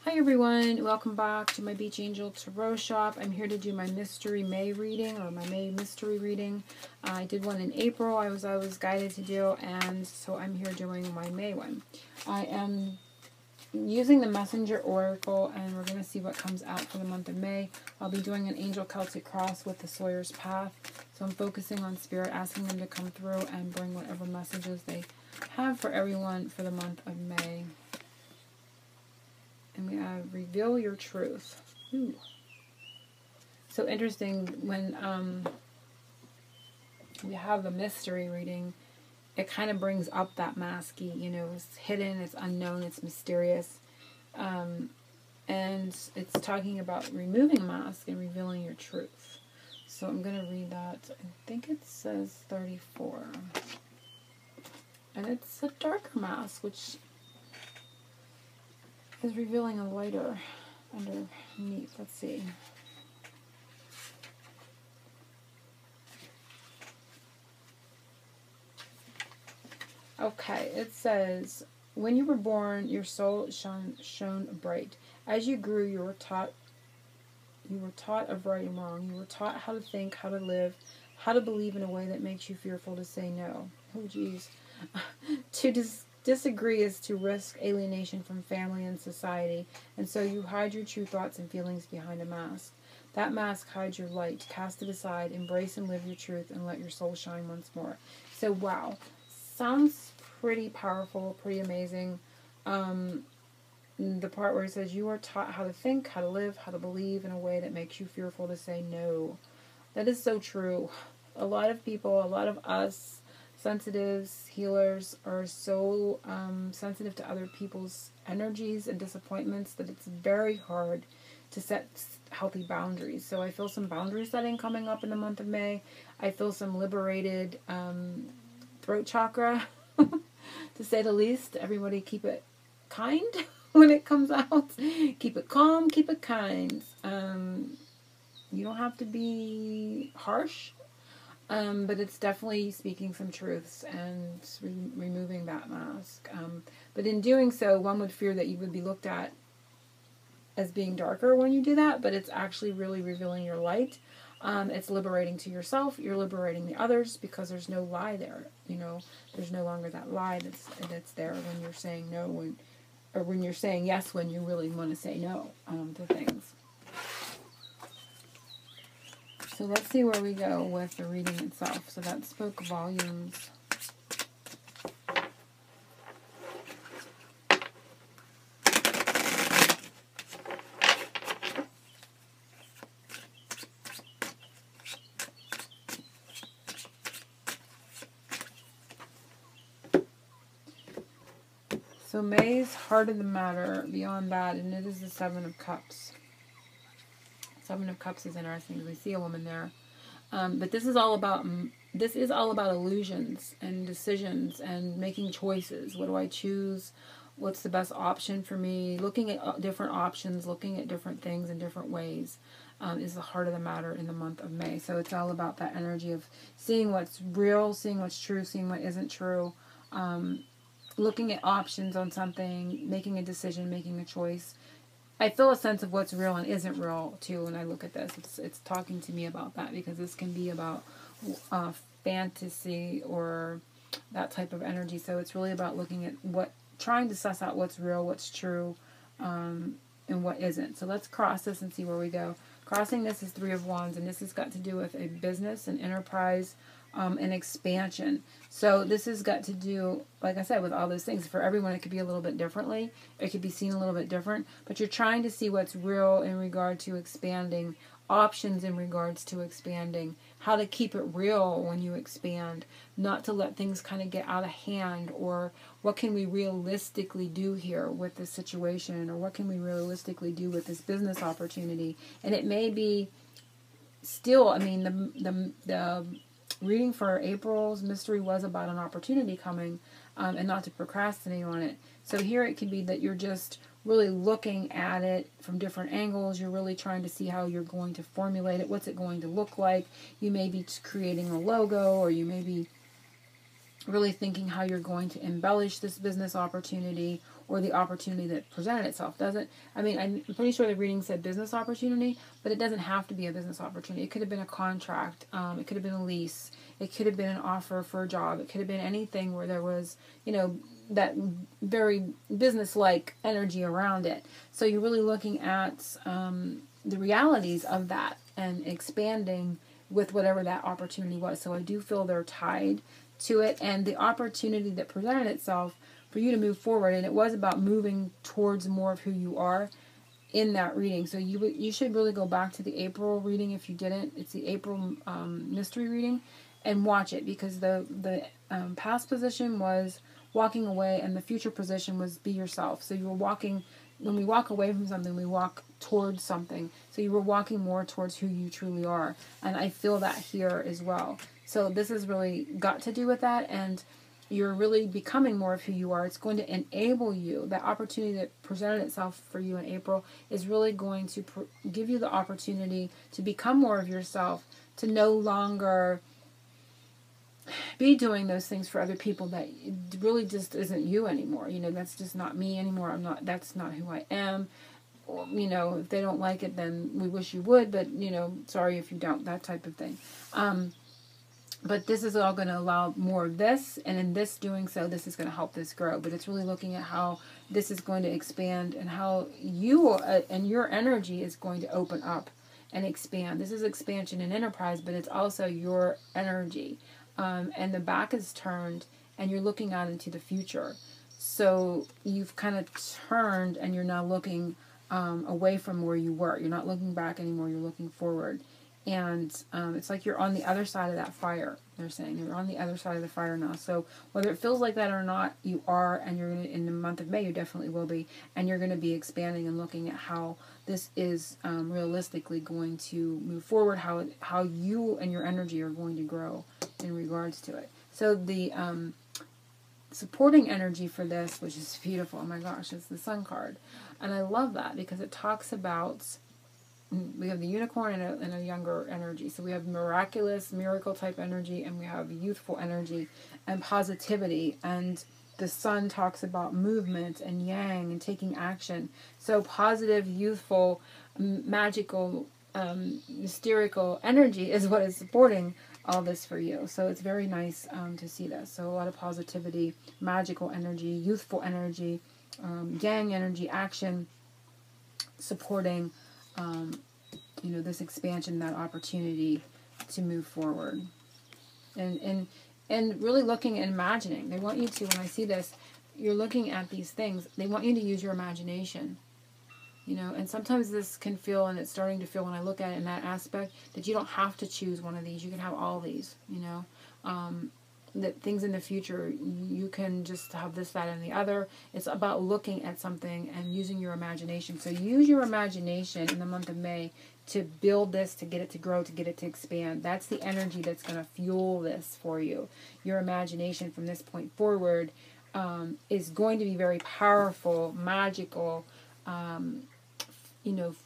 Hi everyone, welcome back to my Beach Angel Tarot Shop. I'm here to do my Mystery May reading, or my May mystery reading. I did one in April, I was guided to do, and so I'm here doing my May one. I am using the Messenger Oracle, and we're going to see what comes out for the month of May. I'll be doing an Angel Celtic Cross with the Sawyer's Path, so I'm focusing on Spirit, asking them to come through and bring whatever messages they have for everyone for the month of May. And we have Reveal Your Truth. Ooh. So interesting, when we have the mystery reading, it kind of brings up that masky, you know, it's hidden, it's unknown, it's mysterious. And it's talking about removing a mask and revealing your truth. So I'm going to read that. I think it says 34. And it's a darker mask, which is revealing a lighter underneath. Let's see. Okay, it says, when you were born, your soul shone bright. As you grew, you were taught of right and wrong. You were taught how to think, how to live, how to believe in a way that makes you fearful to say no. Oh, geez. To disagree is to risk alienation from family and society, and so you hide your true thoughts and feelings behind a mask. That mask hides your light. Cast it aside, embrace and live your truth, and let your soul shine once more. So, wow. Sounds pretty powerful, pretty amazing. The part where it says, you are taught how to think, how to live, how to believe in a way that makes you fearful to say no. That is so true. A lot of people, a lot of us, sensitives, healers, are so sensitive to other people's energies and disappointments that it's very hard to set healthy boundaries. So I feel some boundary setting coming up in the month of May. I feel some liberated throat chakra, to say the least. Everybody keep it kind when it comes out. Keep it calm, keep it kind. You don't have to be harsh. But it's definitely speaking some truths and removing that mask. But in doing so, one would fear that you would be looked at as being darker when you do that, but it's actually really revealing your light. It's liberating to yourself. You're liberating the others because there's no lie there. You know, there's no longer that lie that's there when you're saying no, or when you're saying yes when you really want to say no to things. So let's see where we go with the reading itself. So that spoke volumes. So May's heart of the matter beyond that, and it is the Seven of Cups. Seven of Cups is interesting because we see a woman there. But this is all about illusions and decisions and making choices. What do I choose? What's the best option for me? Looking at different options, looking at different things in different ways is the heart of the matter in the month of May. So it's all about that energy of seeing what's real, seeing what's true, seeing what isn't true, looking at options on something, making a decision, making a choice. I feel a sense of what's real and isn't real, too, when I look at this. It's talking to me about that, because this can be about fantasy or that type of energy. So it's really about looking at trying to suss out what's real, what's true, and what isn't. So let's cross this and see where we go. Crossing this is Three of Wands, and this has got to do with a business, an enterprise, and expansion. So this has got to do, like I said, with all those things. For everyone, it could be a little bit differently. It could be seen a little bit different. But you're trying to see what's real in regard to expanding, options in regards to expanding, how to keep it real when you expand, not to let things kind of get out of hand, or what can we realistically do here with this situation, or what can we realistically do with this business opportunity. And it may be still, I mean, the reading for April's mystery was about an opportunity coming, and not to procrastinate on it. So here it could be that you're just really looking at it from different angles. You're really trying to see how you're going to formulate it. What's it going to look like? You may be creating a logo, or you may be really thinking how you're going to embellish this business opportunity, or the opportunity that presented itself. Doesn't, I mean, I'm pretty sure the reading said business opportunity, but it doesn't have to be a business opportunity. It could have been a contract. It could have been a lease. It could have been an offer for a job. It could have been anything where there was, that very business-like energy around it. So you're really looking at the realities of that and expanding with whatever that opportunity was. So I do feel they're tied to it, and the opportunity that presented itself for you to move forward, and it was about moving towards more of who you are in that reading. So you should really go back to the April reading if you didn't. It's the April mystery reading, and watch it, because the past position was walking away, and the future position was be yourself. So you were walking, when we walk away from something, we walk towards something. So you were walking more towards who you truly are. And I feel that here as well. So this has really got to do with that. And you're really becoming more of who you are. It's going to enable you. That opportunity that presented itself for you in April is really going to give you the opportunity to become more of yourself, to no longer be doing those things for other people that really just isn't you anymore. That's just not me anymore. That's not who I am. Or, if they don't like it, then we wish you would, but, sorry if you don't, that type of thing. But this is all going to allow more of this, and in this doing so, this is going to help this grow. But it's really looking at how this is going to expand, and how you and your energy is going to open up and expand. This is expansion in enterprise, but it's also your energy. And the back is turned, and you're looking out into the future. So you've kind of turned, and you're now looking away from where you were. You're not looking back anymore. You're looking forward. And it's like you're on the other side of that fire. They're saying you're on the other side of the fire now. So whether it feels like that or not, you are, and you're gonna, in the month of May, you definitely will be. And you're going to be expanding and looking at how this is realistically going to move forward, how you and your energy are going to grow in regards to it. So the supporting energy for this, which is beautiful, oh my gosh, it's the Sun card. And I love that, because it talks about, we have the unicorn and a younger energy. So we have miraculous, miracle type energy, and we have youthful energy and positivity. And the Sun talks about movement and yang and taking action. So positive, youthful, magical, mysterical energy is what is supporting all this for you. So it's very nice to see this. So a lot of positivity, magical energy, youthful energy, yang energy, action, supporting this expansion, that opportunity to move forward. And really looking and imagining. They want you to, when I see this, you're looking at these things, they want you to use your imagination. And sometimes this can feel, and it's starting to feel when I look at it in that aspect, that you don't have to choose one of these. You can have all these, that things in the future, you can just have this, that, and the other. It's about looking at something and using your imagination. So use your imagination in the month of May to build this, to get it to grow, to get it to expand. That's the energy that's going to fuel this for you. Your imagination from this point forward is going to be very powerful, magical,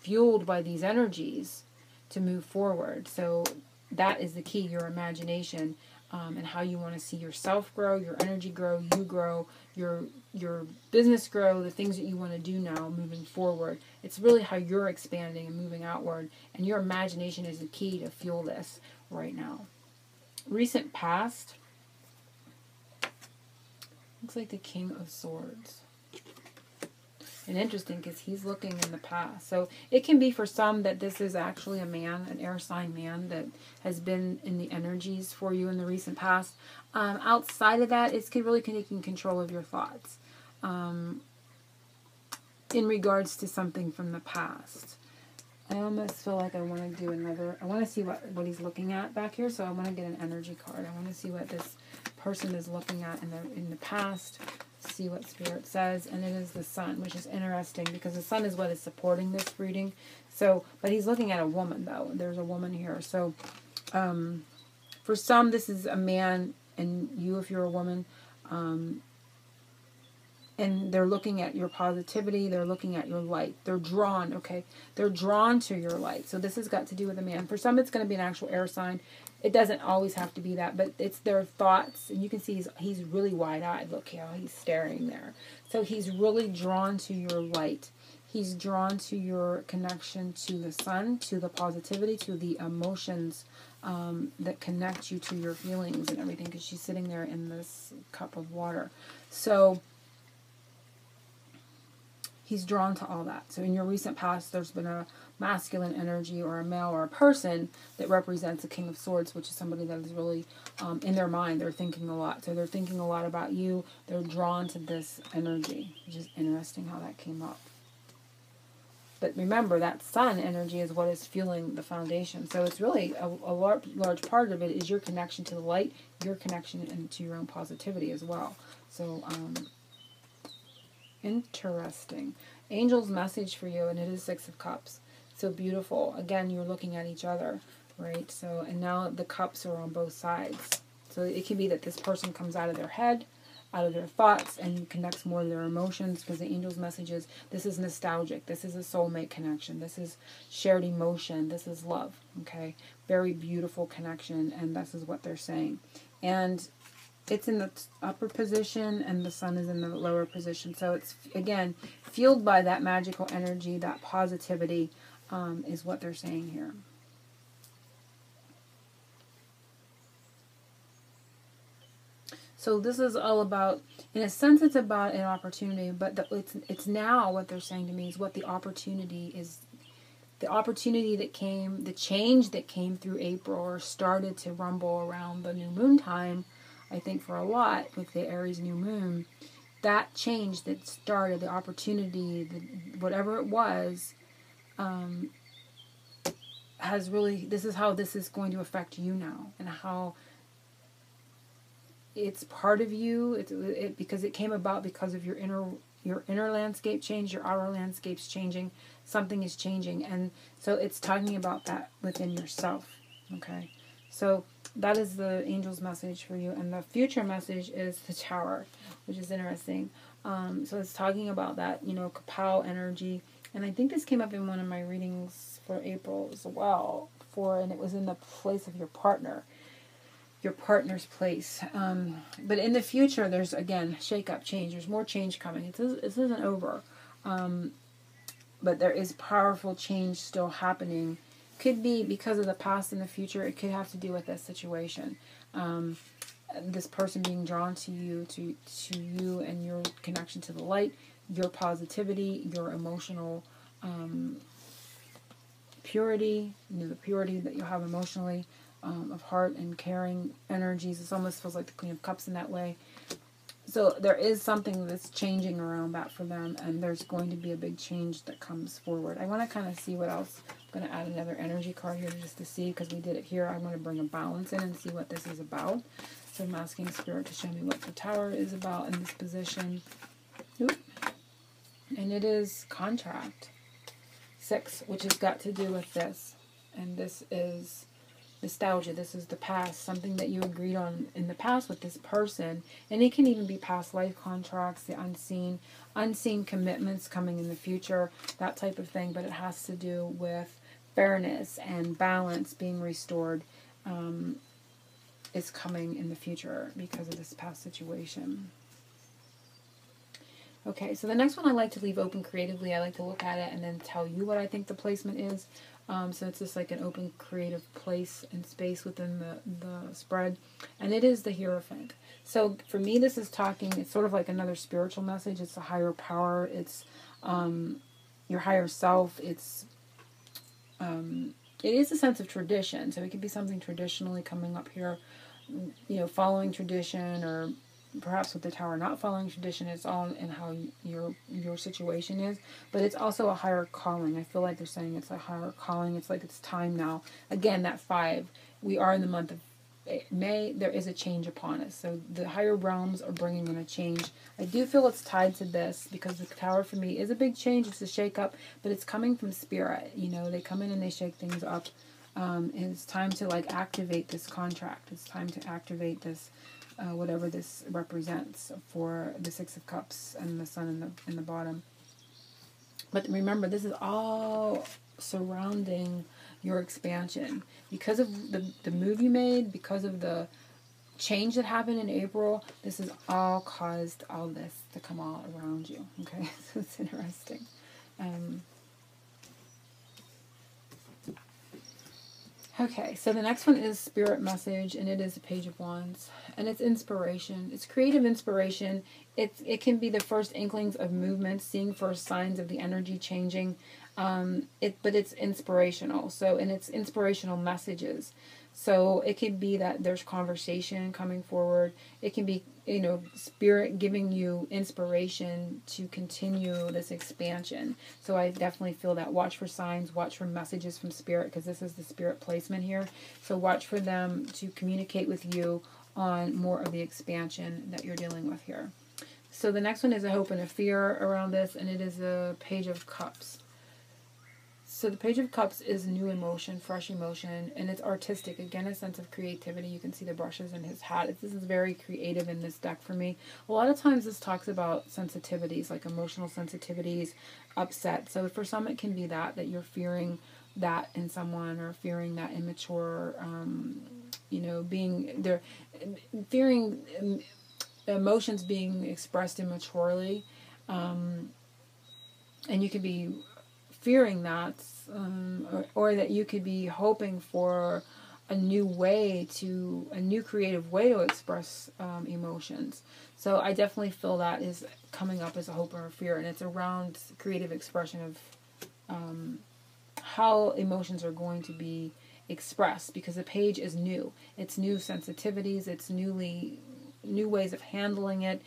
fueled by these energies to move forward. So that is the key, your imagination, and how you want to see yourself grow, your energy grow, you grow, your business grow, the things that you want to do now moving forward. It's really how you're expanding and moving outward, and your imagination is the key to fuel this right now. Recent past, looks like the King of Swords. And interesting, because he's looking in the past. So it can be for some that this is actually a man, an air sign man, that has been in the energies for you in the recent past. Outside of that, it's really taking control of your thoughts in regards to something from the past. I almost feel like I want to do another. I want to see what he's looking at back here. So I want to get an energy card. I want to see what this person is looking at in the past. See what Spirit says. And it is the Sun, which is interesting because the Sun is what is supporting this reading. So, but he's looking at a woman though. There's a woman here. So, for some, this is a man, and you, if you're a woman, and they're looking at your positivity, they're looking at your light. They're drawn, okay? They're drawn to your light. So this has got to do with a man. For some, it's going to be an actual air sign. It doesn't always have to be that, but it's their thoughts. And you can see he's really wide-eyed. Look how he's staring there. So he's really drawn to your light. He's drawn to your connection to the sun, to the positivity, to the emotions that connect you to your feelings and everything, because she's sitting there in this cup of water. So he's drawn to all that. So in your recent past, there's been a masculine energy or a male or a person that represents a King of Swords, which is somebody that is really in their mind. They're thinking a lot. So they're thinking a lot about you. They're drawn to this energy, which is interesting how that came up. But remember, that sun energy is what is fueling the foundation. So it's really a large part of it is your connection to the light, your connection to your own positivity as well. So, interesting. Angel's message for you, and it is Six of Cups. So beautiful. Again, you're looking at each other, right? So, and now the cups are on both sides. So it can be that this person comes out of their head, out of their thoughts, and connects more to their emotions, because the angel's message is this is nostalgic, this is a soulmate connection, this is shared emotion, this is love, okay? Very beautiful connection, and this is what they're saying. And it's in the upper position, and the sun is in the lower position. So it's, again, fueled by that magical energy, that positivity, is what they're saying here. So this is all about, in a sense, it's about an opportunity, but it's now what they're saying to me is what the opportunity is. The opportunity that came, the change that came through April or started to rumble around the new moon time, I think for a lot with the Aries new moon, that change that started, the opportunity, whatever it was, has really, this is how this is going to affect you now, and how it's part of you, because it came about because of your inner landscape change, your outer landscape's changing, something is changing, and so it's talking about that within yourself, okay? So that is the angel's message for you, and the future message is the Tower, which is interesting. So it's talking about that, kapow energy, and I think this came up in one of my readings for April as well, and it was in the place of your partner. Your partner's place. But in the future, there's, again, shake-up, change. There's more change coming. This isn't over. But there is powerful change still happening. Could be because of the past and the future. It could have to do with this situation. This person being drawn to you, to you and your connection to the light, your positivity, your emotional purity, the purity that you have emotionally, of heart and caring energies. It almost feels like the Queen of Cups in that way. So there is something that's changing around that for them, and there's going to be a big change that comes forward. I want to kind of see what else. I'm going to add another energy card here just to see, because we did it here. I want to bring a balance in and see what this is about. So I'm asking Spirit to show me what the Tower is about in this position. Oop. And it is contract. 6, which has got to do with this. And this is nostalgia. This is the past, something that you agreed on in the past with this person, and it can even be past life contracts, the unseen commitments coming in the future, that type of thing. But it has to do with fairness and balance being restored, is coming in the future because of this past situation. Okay, so the next one I like to leave open creatively. I like to look at it and then tell you what I think the placement is. So it's just like an open creative place and space within the spread. And it is the Hierophant. So for me, this is talking, it's sort of like another spiritual message. It's a higher power. It's your higher self. It is a sense of tradition. So it could be something traditionally coming up here, following tradition, or perhaps with the Tower not following tradition. It's all in how your situation is, but it's also a higher calling. I feel like they're saying it's a higher calling. It's like it's time now. Again, that 5. We are in the month of May. There is a change upon us. So the higher realms are bringing in a change. I do feel it's tied to this, because the Tower for me is a big change. It's a shake up, but it's coming from Spirit. They come in and they shake things up. And it's time to activate this contract. It's time to activate this whatever this represents for the Six of Cups and the Sun in the bottom. But remember, this is all surrounding your expansion. Because of the move you made, because of the change that happened in April, this has all caused all this to come all around you. Okay, so it's interesting. Okay, so the next one is Spirit Message, and it is a Page of Wands, and it's inspiration. It's creative inspiration. It can be the first inklings of movement, seeing first signs of the energy changing. But it's inspirational. So, and it's inspirational messages. So it could be that there's conversation coming forward. It can be, Spirit giving you inspiration to continue this expansion. So I definitely feel that. Watch for signs, watch for messages from Spirit, because this is the Spirit placement here. So watch for them to communicate with you on more of the expansion that you're dealing with here. So the next one is a hope and a fear around this, and it is a Page of Cups. So the Page of Cups is new emotion, fresh emotion, and it's artistic. Again, a sense of creativity. You can see the brushes in his hat. This is very creative in this deck for me. A lot of times this talks about sensitivities, like emotional sensitivities, upset. So for some it can be that you're fearing that in someone, or fearing that immature, being there, fearing emotions being expressed immaturely. And you could be fearing that, or that you could be hoping for a new creative way to express emotions. So I definitely feel that is coming up as a hope or a fear, and it's around creative expression of how emotions are going to be expressed, because the page is new. It's new sensitivities. It's new ways of handling it.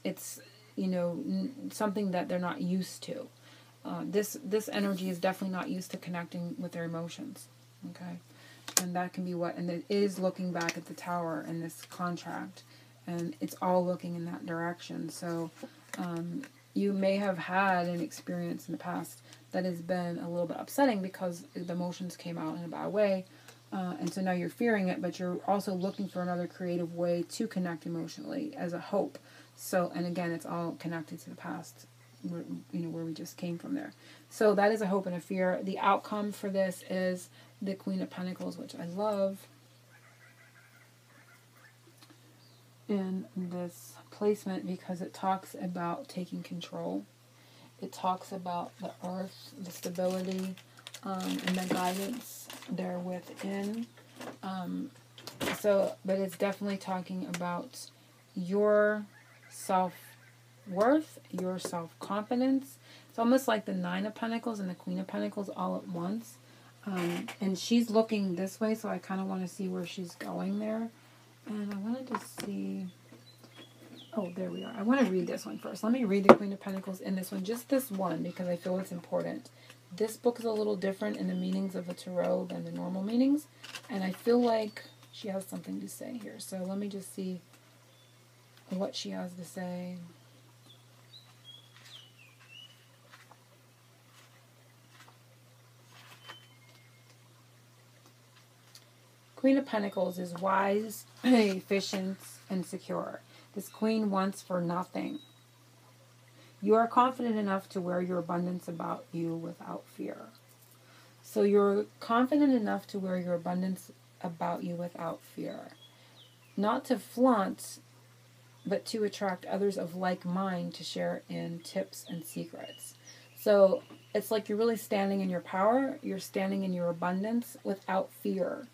It's something that they're not used to. This energy is definitely not used to connecting with their emotions. Okay, and that can be and it is looking back at the Tower in this contract, and it's all looking in that direction. So you may have had an experience in the past that has been a little bit upsetting because the emotions came out in a bad way, and so now you're fearing it, but you're also looking for another creative way to connect emotionally as a hope. So, and again, it's all connected to the past, where we just came from there. So that is a hope and a fear. The outcome for this is the Queen of Pentacles, which I love in this placement because it talks about taking control. It talks about the earth, the stability, and the guidance there within. But it's definitely talking about your self-worth, your self-confidence. It's almost like the Nine of Pentacles and the Queen of Pentacles all at once. And she's looking this way, so I kind of want to see where she's going there. And I wanted to see... Oh, there we are. I want to read this one first. Let me read the Queen of Pentacles in this one. Just this one, because I feel it's important. This book is a little different in the meanings of the tarot than the normal meanings. And I feel like she has something to say here. So let me just see what she has to say. Queen of Pentacles is wise, efficient, and secure. This queen wants for nothing. You are confident enough to wear your abundance about you without fear. So you're confident enough to wear your abundance about you without fear. Not to flaunt, but to attract others of like mind to share in tips and secrets. So it's like you're really standing in your power. You're standing in your abundance without fear.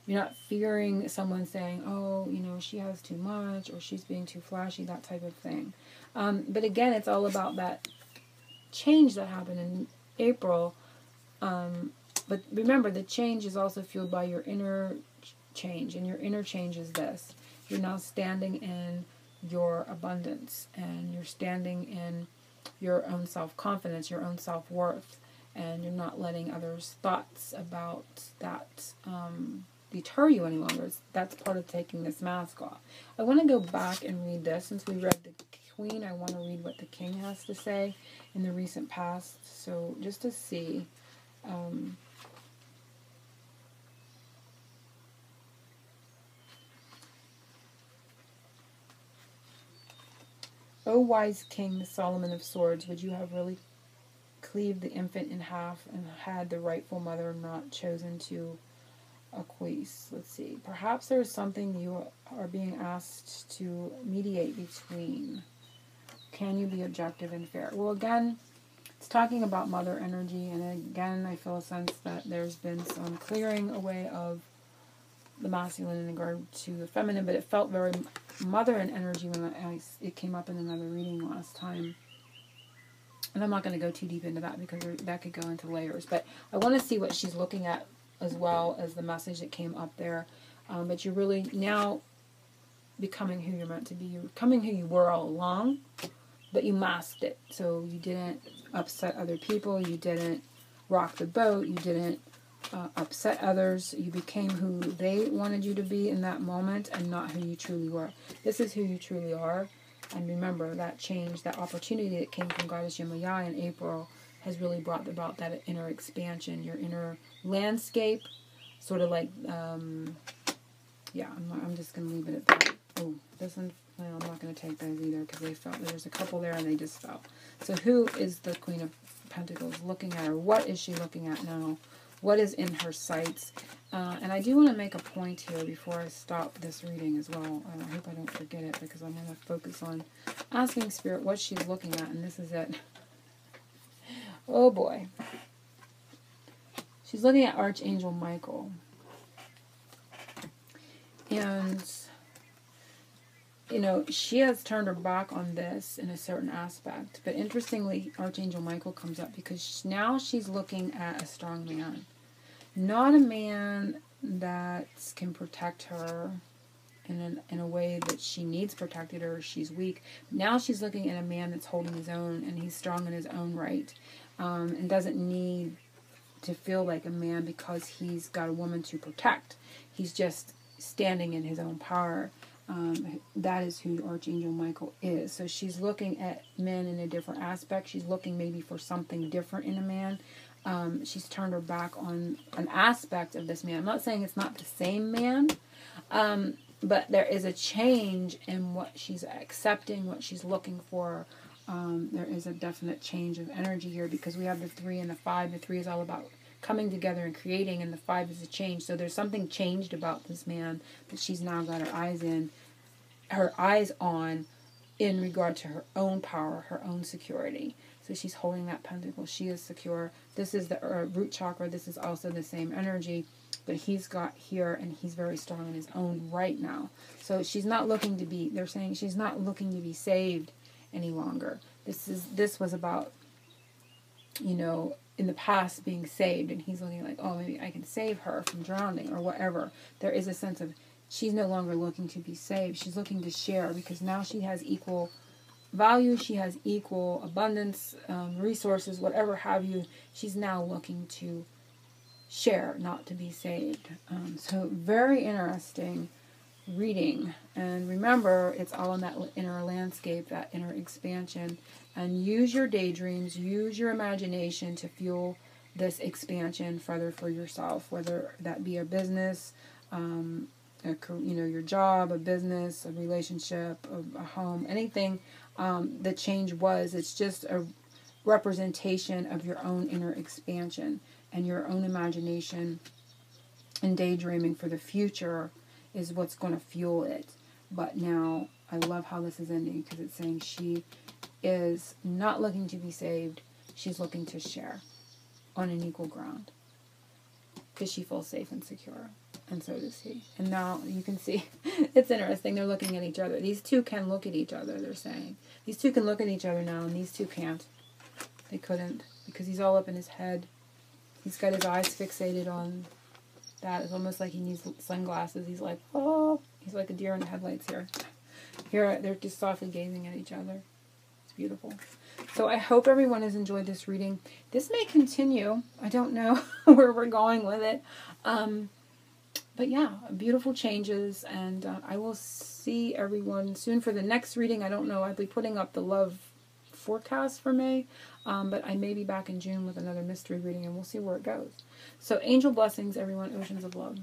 You're not fearing someone saying, oh, she has too much, or she's being too flashy, that type of thing. But again, it's all about that change that happened in April. But remember, the change is also fueled by your inner change. And your inner change is this. You're now standing in your abundance. And you're standing in your own self-confidence, your own self-worth. And you're not letting others' thoughts about that deter you any longer. That's part of taking this mask off. I want to go back and read this. Since we read the Queen, I want to read what the King has to say in the recent past. So just to see. O wise king, the Solomon of swords, would you have really cleaved the infant in half and had the rightful mother not chosen to acquiesce? Let's see. Perhaps there is something you are being asked to mediate between. Can you be objective and fair? Well, again, it's talking about mother energy, and again, I feel a sense that there's been some clearing away of the masculine in regard to the feminine, but it felt very mother in energy when it came up in another reading last time. And I'm not going to go too deep into that because that could go into layers. But I want to see what she's looking at as well as the message that came up there. But you're really now becoming who you're meant to be. You're becoming who you were all along, but you masked it. So you didn't upset other people. You didn't rock the boat. You didn't upset others. You became who they wanted you to be in that moment and not who you truly were. This is who you truly are. And remember, that change, that opportunity that came from Goddess Yemaya in April has really brought about that inner expansion, your inner landscape, sort of like, yeah, I'm just going to leave it at that. Oh, this one, well, I'm not going to take those either because they fell. There's a couple there and they just fell. So who is the Queen of Pentacles looking at her? What is she looking at now? What is in her sights? And I do want to make a point here before I stop this reading as well. I hope I don't forget it because I'm going to focus on asking Spirit what she's looking at. And this is it. Oh boy. She's looking at Archangel Michael. And, you know, she has turned her back on this in a certain aspect. But interestingly, Archangel Michael comes up because now she's looking at a strong man. Not a man that can protect her in a way that she needs protected or she's weak. Now she's looking at a man that's holding his own and he's strong in his own right. And doesn't need to feel like a man because he's got a woman to protect. He's just standing in his own power. That is who Archangel Michael is. So she's looking at men in a different aspect. She's looking maybe for something different in a man. She's turned her back on an aspect of this man. I'm not saying it's not the same man, but there is a change in what she's accepting, what she's looking for. There is a definite change of energy here because we have the 3 and the 5. The 3 is all about coming together and creating, and the 5 is a change. So there's something changed about this man that she's now got her eyes on in regard to her own power, her own security. So she's holding that pentacle. She is secure. This is the root chakra. This is also the same energy, but he's got here, and he's very strong in his own right now. So she's not looking to be, they're saying she's not looking to be saved any longer. This was about, you know, in the past being saved, and he's looking like, oh, maybe I can save her from drowning or whatever. There is a sense of she's no longer looking to be saved. She's looking to share because now she has equal value. She has equal abundance, resources, whatever have you. She's now looking to share, not to be saved. So very interesting reading. And remember, it's all in that inner landscape, that inner expansion. And use your daydreams, use your imagination to fuel this expansion further for yourself, whether that be a business, your job, a business, a relationship, a home, anything. The change it's just a representation of your own inner expansion and your own imagination and daydreaming for the future is what's going to fuel it. But now I love how this is ending because it's saying she is not looking to be saved. She's looking to share on an equal ground because she feels safe and secure. And so does he. And now you can see, it's interesting, they're looking at each other. These two can look at each other, they're saying. These two can look at each other now, and these two can't. They couldn't, because he's all up in his head. He's got his eyes fixated on that. It's almost like he needs sunglasses. He's like, oh, he's like a deer in the headlights here. Here, they're just softly gazing at each other. It's beautiful. So I hope everyone has enjoyed this reading. This may continue. I don't know where we're going with it. But yeah, beautiful changes, and I will see everyone soon for the next reading. I don't know. I'll be putting up the love forecast for May, but I may be back in June with another mystery reading, and we'll see where it goes. So angel blessings, everyone. Oceans of love.